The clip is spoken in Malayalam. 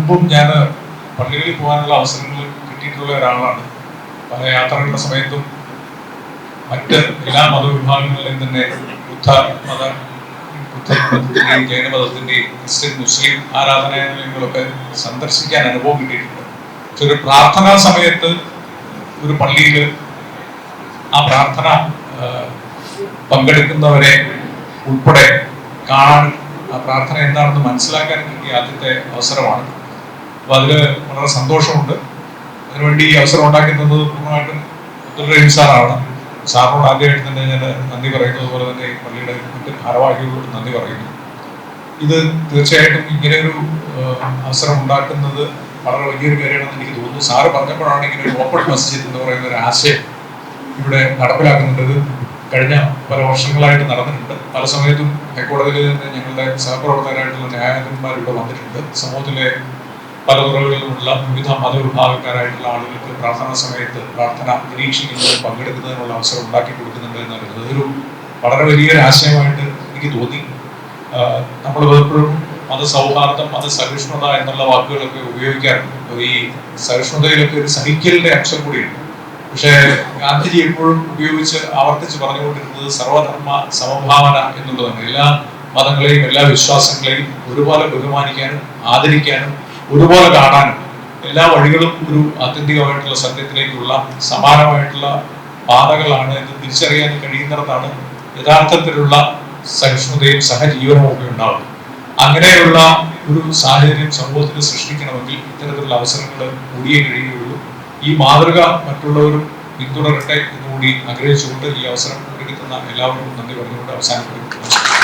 മുമ്പും ഞാൻ പള്ളികളിൽ പോകാനുള്ള അവസരങ്ങൾ കിട്ടിയിട്ടുള്ള ഒരാളാണ്. പല യാത്രകളുടെ സമയത്തും മറ്റ് എല്ലാ മതവിഭാഗങ്ങളിലും തന്നെ ബുദ്ധമതത്തിന്റെയും ജൈനമതത്തിന്റെയും ക്രിസ്ത്യൻ മുസ്ലിം ആരാധനാലയങ്ങളൊക്കെ സന്ദർശിക്കാൻ അനുഭവം കിട്ടിയിട്ടുണ്ട്. പക്ഷെ ഒരു പ്രാർത്ഥനാ സമയത്ത് ഒരു പള്ളിയിൽ ആ പ്രാർത്ഥന പങ്കെടുക്കുന്നവരെ ഉൾപ്പെടെ കാണാൻ, ആ പ്രാർത്ഥന എന്താണെന്ന് മനസ്സിലാക്കാൻ കിട്ടിയ ആദ്യത്തെ അവസരമാണ്. അപ്പോൾ അതിൽ വളരെ സന്തോഷമുണ്ട്. അതിനുവേണ്ടി ഈ അവസരം ഉണ്ടാക്കി തന്നത് പൂർണ്ണമായിട്ടും അബ്ദുൾ സാറാണ്. സാറിനോട് ആദ്യമായിട്ട് തന്നെ ഞാൻ നന്ദി പറയുന്നു. അതുപോലെ തന്നെ പള്ളിയുടെ മറ്റ് ഭാരവാഹികളോട് നന്ദി പറയുന്നു. ഇത് തീർച്ചയായിട്ടും ഇങ്ങനെയൊരു അവസരം ഉണ്ടാക്കുന്നത് വളരെ വലിയൊരു കാര്യമാണെന്ന് എനിക്ക് തോന്നുന്നു. സാറ് പറഞ്ഞപ്പോഴാണ് ഇങ്ങനെ ഒരു ഓപ്പൺ മസ്ജിദ് എന്ന് പറയുന്ന ഒരു ആശയം ഇവിടെ നടപ്പിലാക്കുന്നുണ്ട്. കഴിഞ്ഞ പല വർഷങ്ങളായിട്ട് നടന്നിട്ടുണ്ട്. പല സമയത്തും ഹൈക്കോടതിയിൽ നിന്ന് ഞങ്ങളുടെ സഹപ്രവർത്തകരായിട്ടുള്ള ന്യായാധിപന്മാർ ഇവിടെ വന്നിട്ടുണ്ട്. സമൂഹത്തിലെ പല തുറകളിലുമുള്ള വിവിധ മതവിഭാഗക്കാരായിട്ടുള്ള ആളുകൾക്ക് പ്രാർത്ഥനാ സമയത്ത് പ്രാർത്ഥന നിരീക്ഷിക്കുന്നതിന് പങ്കെടുക്കുന്നതിനുള്ള അവസരം ഉണ്ടാക്കി കൊടുക്കുന്നുണ്ട് എന്ന് പറയുന്നത് അതൊരു വളരെ വലിയൊരു ആശയമായിട്ട് എനിക്ക് തോന്നി. നമ്മൾ പലപ്പോഴും മതസൗഹാർദ്ദം, മതസഹിഷ്ണുത എന്നുള്ള വാക്കുകളൊക്കെ ഉപയോഗിക്കാറുണ്ട്. ഈ സഹിഷ്ണുതയിലൊക്കെ ഒരു സഹിക്കലിന്റെ അംശം കൂടിയുണ്ട്. പക്ഷേ ഗാന്ധിജി എപ്പോഴും ഉപയോഗിച്ച് ആവർത്തിച്ച് പറഞ്ഞുകൊണ്ടിരുന്നത് സർവധർമ്മ സമഭാവന എന്നുള്ളതാണ്. എല്ലാ മതങ്ങളെയും എല്ലാ വിശ്വാസങ്ങളെയും ഒരുപോലെ ബഹുമാനിക്കാനും ആദരിക്കാനും ഒരുപോലെ കാണാനും എല്ലാ വഴികളും ഒരു ആത്യന്തികമായിട്ടുള്ള സത്യത്തിലേക്കുള്ള സമാനമായിട്ടുള്ള പാതകളാണ് എന്ന് തിരിച്ചറിയാൻ കഴിയുന്നിടത്താണ് യഥാർത്ഥത്തിലുള്ള സഹിഷ്ണുതയും സഹജീവനവും ഒക്കെ ഉണ്ടാകുന്നത്. അങ്ങനെയുള്ള ഒരു സാഹചര്യം സമൂഹത്തിൽ സൃഷ്ടിക്കണമെങ്കിൽ ഇത്തരത്തിലുള്ള അവസരങ്ങൾ കൂടിയേ കഴിയുകയുള്ളൂ. ഈ മാതൃക മറ്റുള്ളവരും പിന്തുടരട്ടെ എന്നുകൂടി ആഗ്രഹിച്ചുകൊണ്ട് ഈ അവസരം ഒരുക്കുന്ന എല്ലാവർക്കും നന്ദി പറഞ്ഞുകൊണ്ട് അവസാനിപ്പിക്കുന്നു.